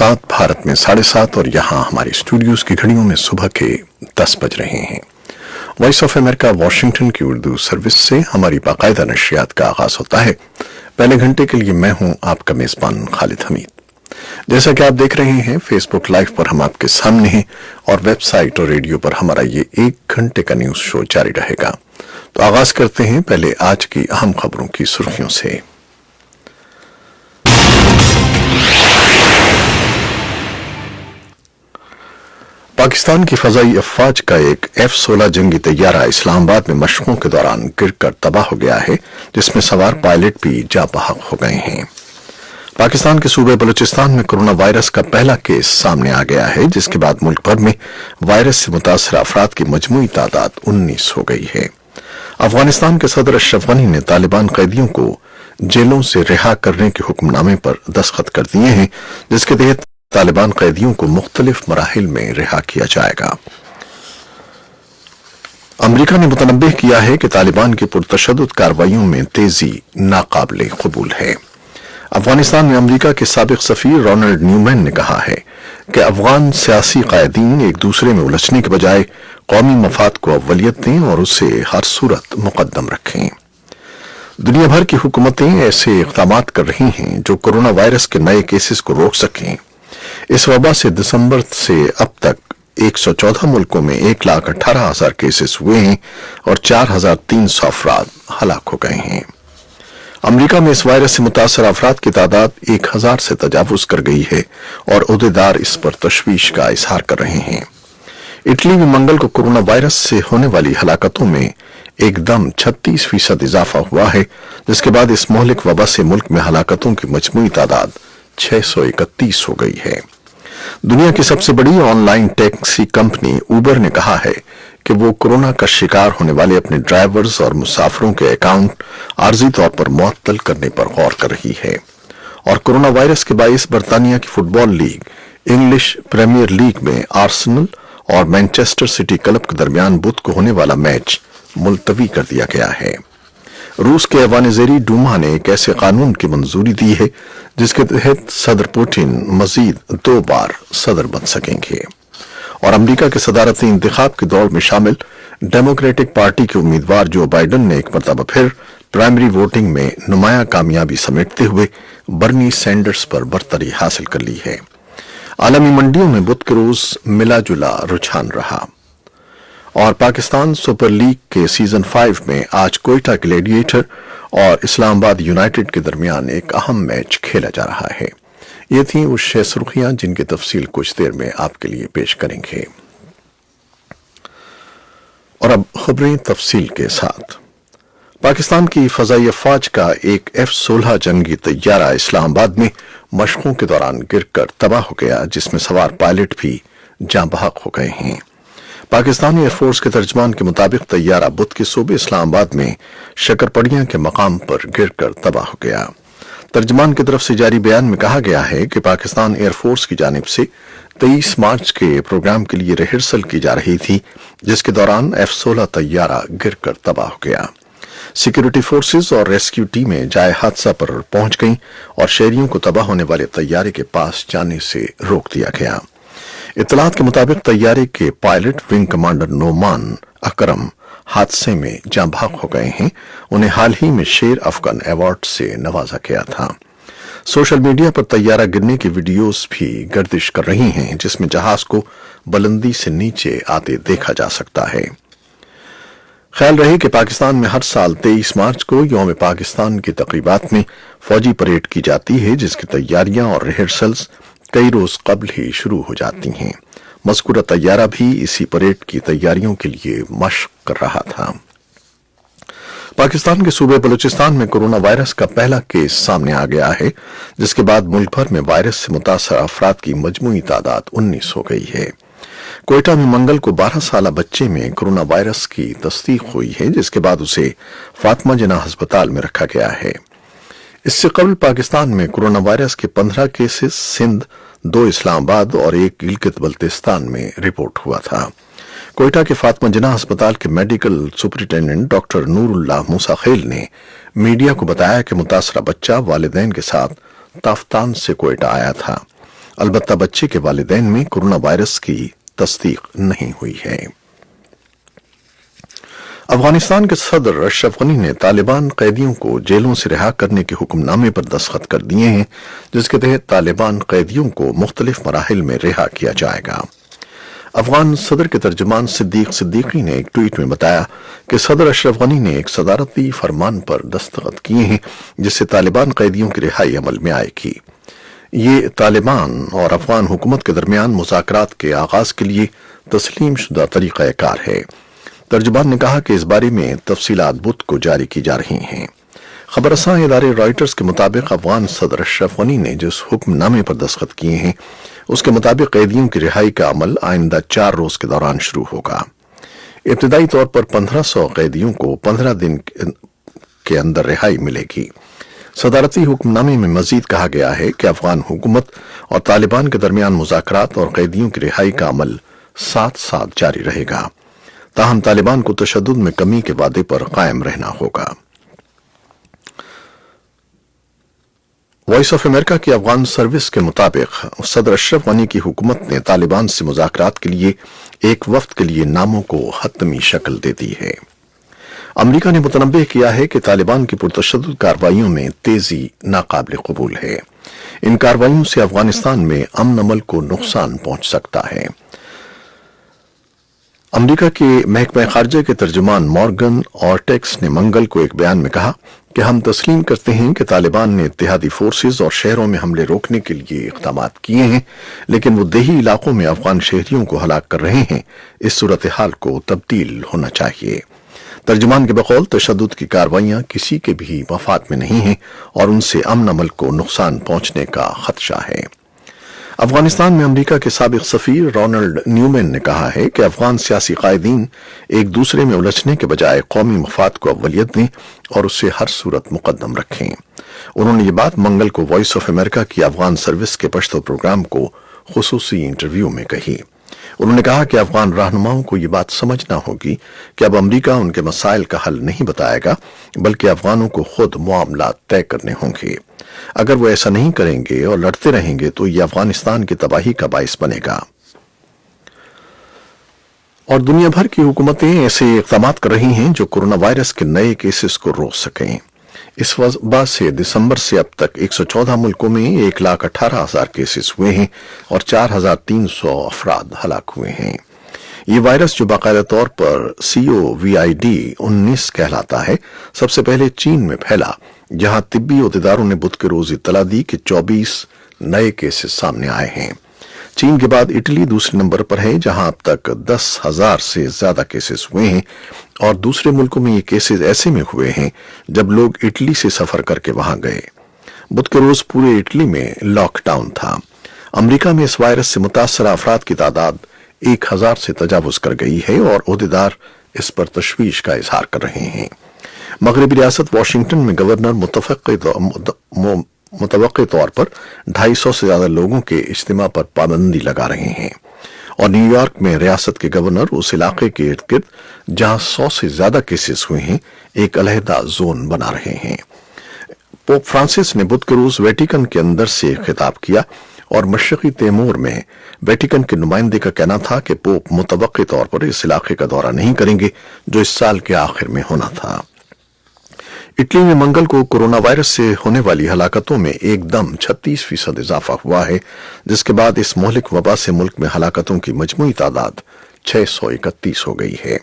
7 भारत में 7:30 और यहाँ हमारे स्टूडियोज की घड़ियों में सुबह के 10 बज रहे हैं। वॉइस ऑफ अमेरिका वाशिंगटन की उर्दू सर्विस से हमारी बाकायदा नशियात का आगाज होता है। पहले घंटे के लिए मैं हूं आपका मेजबान खालिद हमीद। जैसा कि आप देख रहे हैं, फेसबुक लाइव पर हम आपके सामने हैं और वेबसाइट और रेडियो पर हमारा ये 1 घंटे का न्यूज शो जारी रहेगा। तो आगाज करते हैं पहले आज की अहम खबरों की सुर्खियों से। पाकिस्तान की फजाई अफवाज का एक F-16 जंगी तैयारा इस्लामाबाद में मशकों के दौरान गिरकर तबाह हो गया है, जिसमें सवार पायलट भी जाँ बहक हो गए हैं। पाकिस्तान के सूबे बलूचिस्तान में कोरोना वायरस का पहला केस सामने आ गया है, जिसके बाद मुल्क भर में वायरस से मुतासर अफराद की मजमूई तादाद 19 हो गई है। अफगानिस्तान के सदर अशरफ गनी ने तालिबान कैदियों को जेलों से रिहा करने के हुक्मनामे पर दस्तखत कर दिए हैं, जिसके तहत तालिबान कैदियों को मुख्तलिफ मराहिल में रिहा किया जाएगा। अमरीका ने मुतनब्बिह किया है कि तालिबान की पुरतशद्दुद कार्रवाइयों में तेजी नाकाबिले कबूल है। अफगानिस्तान में अमरीका के साबिक सफीर रोनाल्ड न्यूमैन ने कहा है कि अफगान सियासी कायदीन एक दूसरे में उलझने के बजाय कौमी मफाद को अव्वलियत दें और उसे हर सूरत मुकद्दम रखें। दुनिया भर की हुकूमतें ऐसे इक़दामात कर रही हैं जो कोरोना वायरस के नए केसेस को रोक सकें। इस वबा से दिसंबर से अब तक 114 मुल्कों में 1,18,000 केसेस हुए हैं और 4,300 अफराद हलाक हो गए हैं। अमरीका में इस वायरस से मुतासर अफराद की तादाद 1,000 से तजावुज कर गई है और ओहदेदार इस पर तशवीश का इजहार कर रहे हैं। इटली में मंगल को कोरोना वायरस से होने वाली हलाकतों में एकदम 36% इजाफा हुआ है, जिसके बाद इस मोहलिक वबा से मुल्क में हलाकतों की मजमूई तादाद 631 हो गई है। दुनिया की सबसे बड़ी ऑनलाइन टैक्सी कंपनी उबर ने कहा है कि वो कोरोना का शिकार होने वाले अपने ड्राइवर्स और मुसाफिरों के अकाउंट आर्जी तौर पर मुअत्तल करने पर गौर कर रही है और कोरोना वायरस के बाइस बरतानिया की football league English Premier League में आर्सेनल और मैनचेस्टर सिटी क्लब के दरमियान बुध को होने वाला मैच मुलतवी कर दिया गया है। रूस के ऐवान-ए-ज़ेरी डूमा ने एक ऐसे कानून की मंजूरी दी है जिसके तहत सदर पुतिन मजीद 2 बार सदर बन सकेंगे और अमेरिका के सदारती इंतखाब की दौड़ में शामिल डेमोक्रेटिक पार्टी के उम्मीदवार जो बाइडन ने एक मरतबा फिर प्राइमरी वोटिंग में नुमाया कामयाबी समेटते हुए बर्नी सैंडर्स पर बरतरी हासिल कर ली है। आलमी मंडियों में बुध के रोज मिला जुला रुझान रहा और पाकिस्तान सुपर लीग के सीजन 5 में आज कोयटा ग्लैडिएटर और इस्लामाबाद यूनाइटेड के दरमियान एक अहम मैच खेला जा रहा है। ये थी उस 6 सुर्खियां जिनकी तफसील कुछ देर में आपके लिए पेश करेंगे। और अब खबरें तफसील के साथ। पाकिस्तान की फजाई अफवाज का एक F-16 जंगी तैयारा इस्लामाबाद में मशकों के दौरान गिरकर तबाह हो गया, जिसमें सवार पायलट भी जाँ बहक हो गए हैं। पाकिस्तानी एयरफोर्स के तर्जमान के मुताबिक तैयारा बुध के सूबे इस्लामाबाद में शकरपड़ियां के मकाम पर गिरकर तबाह हो गया। तर्जमान की तरफ से जारी बयान में कहा गया है कि पाकिस्तान एयरफोर्स की जानिब से 23 मार्च के प्रोग्राम के लिए रिहर्सल की जा रही थी, जिसके दौरान F-16 तैयारा गिरकर तबाह हो गया। सिक्योरिटी फोर्सेस और रेस्क्यू टीमें जाए हादसा पर पहुंच गईं और शहरियों को तबाह होने वाले तैयारे के पास जाने से रोक दिया गया। इत्तलात के मुताबिक तैयारे के पायलट विंग कमांडर नोमान अकरम हादसे में जाँ बहक हो गए हैं। उन्हें हाल ही में शेर अफगान अवार्ड से नवाजा गया था। सोशल मीडिया पर तैयारा गिरने की वीडियोस भी गर्दिश कर रही हैं, जिसमें जहाज को बुलंदी से नीचे आते देखा जा सकता है। ख्याल रहे कि पाकिस्तान में हर साल 23 मार्च को यौम पाकिस्तान की तकरीबात में फौजी परेड की जाती है, जिसकी तैयारियां और रिहर्सल्स कई रोज कबल ही शुरू हो जाती हैं। मज़कूरा तैयारा भी इसी परेड की तैयारियों के लिए मशक कर रहा था। पाकिस्तान के सूबे बलूचिस्तान में कोरोना वायरस का पहला केस सामने आ गया है, जिसके बाद मुल्क भर में वायरस से मुतासर अफराद की मजमूई तादाद 19 हो गई है। कोयटा में मंगल को 12 साल बच्चे में कोरोना वायरस की तस्दीक हुई है, जिसके बाद उसे फातिमा जिन्ना अस्पताल में रखा गया है। इससे कबल पाकिस्तान में कोरोना वायरस के 15 केसेस सिंध, 2 इस्लामाबाद और 1 गिलगित बल्तिस्तान में रिपोर्ट हुआ था। कोयटा के फातिमा जिन्ना अस्पताल के मेडिकल सुपरिटेंडेंट डॉक्टर नूरुल्लाह मूसा खेल ने मीडिया को बताया कि मुतासरा बच्चा वालिदैन के साथ ताफ्तान से कोयटा आया था। البتہ بچے کے والدین میں کورونا وائرس کی تصدیق نہیں ہوئی ہے۔ افغانستان کے صدر اشرف غنی نے طالبان قیدیوں کو جیلوں سے رہا کرنے کے حکم نامے پر دستخط کر دیے ہیں، جس کے تحت طالبان قیدیوں کو مختلف مراحل میں رہا کیا جائے گا۔ افغان صدر کے ترجمان صدیق صدیقی نے ایک ٹویٹ میں بتایا کہ صدر اشرف غنی نے ایک صدارتی فرمان پر دستخط کیے ہیں جس سے طالبان قیدیوں کی رہائی عمل میں آئے گی۔ یہ طالبان اور افغان حکومت کے درمیان مذاکرات کے آغاز کے لیے تسلیم شدہ طریقہ کار ہے۔ ترجمان نے کہا کہ اس بارے میں تفصیلات بدھ کو جاری کی جا رہی ہیں۔ خبر رساں ادارے رائٹرز کے مطابق افغان صدر اشرف غنی نے جس حکم نامے پر دستخط کیے ہیں اس کے مطابق قیدیوں کی رہائی کا عمل آئندہ 4 روز کے دوران شروع ہوگا۔ ابتدائی طور پر 1500 قیدیوں کو 15 دن کے اندر رہائی ملے گی۔ صدارتی حکم نامے میں مزید کہا گیا ہے کہ افغان حکومت اور طالبان کے درمیان مذاکرات اور قیدیوں کی رہائی کا عمل ساتھ ساتھ جاری رہے گا، تاہم طالبان کو تشدد میں کمی کے وعدے پر قائم رہنا ہوگا۔ وائس آف امریکہ کی افغان سروس کے مطابق صدر اشرف غنی کی حکومت نے طالبان سے مذاکرات کے لیے ایک وفد کے لیے ناموں کو حتمی شکل دے دی ہے۔ امریکہ نے متنبہ کیا ہے کہ طالبان کی پرتشدد کارروائیوں میں تیزی ناقابل قبول ہے۔ ان کارروائیوں سے افغانستان میں امن عمل کو نقصان پہنچ سکتا ہے۔ امریکہ کے محکمہ خارجہ کے ترجمان مورگن اورٹیکس نے منگل کو ایک بیان میں کہا کہ ہم تسلیم کرتے ہیں کہ طالبان نے اتحادی فورسز اور شہروں میں حملے روکنے کے لیے اقدامات کیے ہیں، لیکن وہ دیہی علاقوں میں افغان شہریوں کو ہلاک کر رہے ہیں۔ اس صورتحال کو تبدیل ہونا چاہیے۔ ترجمان کے بقول تشدد کی کارروائیاں کسی کے بھی مفاد میں نہیں ہیں اور ان سے امن عمل کو نقصان پہنچنے کا خدشہ ہے۔ افغانستان میں امریکہ کے سابق سفیر رونلڈ نیومین نے کہا ہے کہ افغان سیاسی قائدین ایک دوسرے میں الجھنے کے بجائے قومی مفاد کو اولویت دیں اور اسے ہر صورت مقدم رکھیں۔ انہوں نے یہ بات منگل کو وائس آف امریکہ کی افغان سروس کے پشتو پروگرام کو خصوصی انٹرویو میں کہی۔ انہوں نے کہا کہ افغان رہنماؤں کو یہ بات سمجھنا ہوگی کہ اب امریکہ ان کے مسائل کا حل نہیں بتائے گا بلکہ افغانوں کو خود معاملات طے کرنے ہوں گے۔ اگر وہ ایسا نہیں کریں گے اور لڑتے رہیں گے تو یہ افغانستان کی تباہی کا باعث بنے گا۔ اور دنیا بھر کی حکومتیں ایسے اقدامات کر رہی ہیں جو کورونا وائرس کے نئے کیسز کو روک سکیں۔ اس وبا سے دسمبر سے اب تک 114 ملکوں میں 1,18,000 کیسز ہوئے ہیں اور 4,300 افراد ہلاک ہوئے ہیں۔ یہ وائرس جو باقاعدہ طور پر COVID-19 کہلاتا ہے، سب سے پہلے چین میں پھیلا، جہاں طبی عہدیداروں نے بدھ کے روز اطلاع دی کہ 24 نئے کیسز سامنے آئے ہیں۔ چین کے بعد اٹلی دوسرے نمبر پر ہے، جہاں اب تک 10,000 سے زیادہ کیسز ہوئے ہیں، اور دوسرے ملکوں میں یہ کیسز ایسے میں ہوئے ہیں جب لوگ اٹلی سے سفر کر کے وہاں گئے۔ بدھ کے روز پورے اٹلی میں لاک ڈاؤن تھا۔ امریکہ میں اس وائرس سے متاثرہ افراد کی تعداد 1,000 سے تجاوز کر گئی ہے اور عہدیدار اس پر تشویش کا اظہار کر رہے ہیں۔ مغربی ریاست واشنگٹن میں گورنر متوقع طور پر 250 سے زیادہ لوگوں کے اجتماع پر پابندی لگا رہے ہیں، اور نیو یارک میں ریاست کے گورنر اس علاقے کے ارد گرد جہاں 100 سے زیادہ کیسز ہوئے ہیں ایک علیحدہ زون بنا رہے ہیں۔ پوپ فرانسس نے بدھ کے روز ویٹیکن کے اندر سے خطاب کیا اور مشرقی تیمور میں ویٹیکن کے نمائندے کا کہنا تھا کہ پوپ متوقع طور پر اس علاقے کا دورہ نہیں کریں گے جو اس سال کے آخر میں ہونا تھا۔ اٹلی میں منگل کو کورونا وائرس سے ہونے والی ہلاکتوں میں ایک دم 36% اضافہ ہوا ہے، جس کے بعد اس مہلک وبا سے ملک میں ہلاکتوں کی مجموعی تعداد 631 ہو گئی ہے۔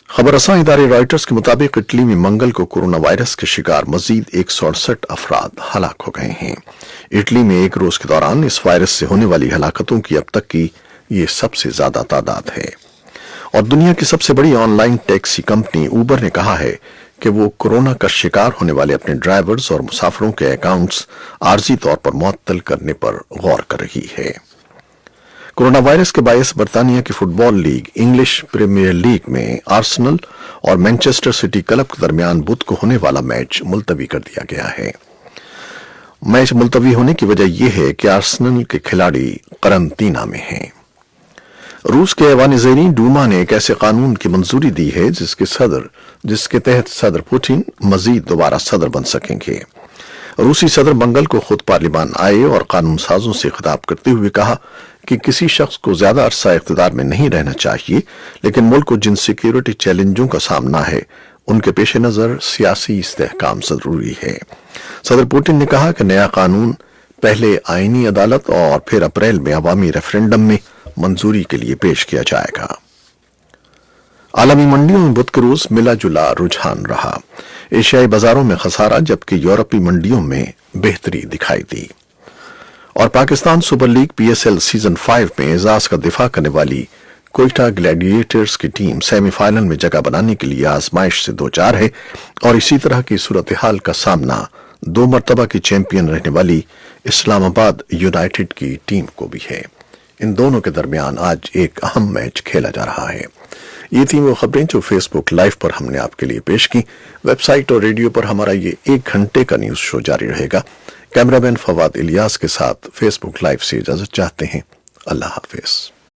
خبر رساں ادارے رائٹرز کے مطابق اٹلی میں منگل کو کورونا وائرس کے شکار مزید 168 افراد ہلاک ہو گئے ہیں۔ اٹلی میں ایک روز کے دوران اس وائرس سے ہونے والی ہلاکتوں کی اب تک کی یہ سب سے زیادہ تعداد ہے۔ اور دنیا کی سب سے بڑی on line taxi company Uber نے کہا ہے کہ وہ کورونا کا شکار ہونے والے اپنے ڈرائیورز اور مسافروں کے اکاؤنٹس عارضی طور پر معطل کرنے پر غور کر رہی ہے۔ کورونا وائرس کے باعث برطانیہ کی فٹ بال لیگ انگلش پریمیئر لیگ میں آرسنل اور مینچسٹر سٹی کلب کے درمیان بدھ کو ہونے والا میچ ملتوی کر دیا گیا ہے۔ میچ ملتوی ہونے کی وجہ یہ ہے کہ آرسنل کے کھلاڑی قرنطینہ میں ہیں۔ روس کے ایوان زیریں ڈوما نے ایک ایسے قانون کی منظوری دی ہے جس کے تحت صدر پوٹن مزید دوبارہ صدر بن سکیں گے۔ रूसी सदर मंगल को खुद पार्लियामान आए और कानून साजों से खिताब करते हुए कहा कि किसी शख्स को ज्यादा अरसा इख्तिदार में नहीं रहना चाहिए, लेकिन मुल्क को जिन सिक्योरिटी चैलेंजों का सामना है उनके पेश नजर सियासी इस्तेहकाम जरूरी है। सदर पुतिन ने कहा कि नया कानून पहले आईनी अदालत और फिर अप्रैल में अवामी रेफरेंडम में मंजूरी के लिए पेश किया जाएगा। आलमी मंडियों में बुध के रोज मिला जुला रुझान रहा। एशियाई बाजारों में खसारा जबकि यूरोपीय मंडियों में बेहतरी दिखाई दी। और Pakistan super league PSL season 5 में एजाज का दिफा करने वाली कोयटा ग्लैडिएटर्स की टीम सेमीफाइनल में जगह बनाने के लिए आजमाइश से दो चार है और इसी तरह की सूरत हाल का सामना 2 मरतबा की चैंपियन रहने वाली इस्लामाबाद यूनाइटेड की टीम को भी है। इन दोनों के दरमियान आज एक अहम मैच खेला जा रहा है। ये थी वो खबरें जो फेसबुक लाइव पर हमने आपके लिए पेश की। वेबसाइट और रेडियो पर हमारा ये 1 घंटे का न्यूज शो जारी रहेगा। कैमरामैन फवाद इलियास के साथ फेसबुक लाइव से इजाजत चाहते हैं। अल्लाह हाफिज।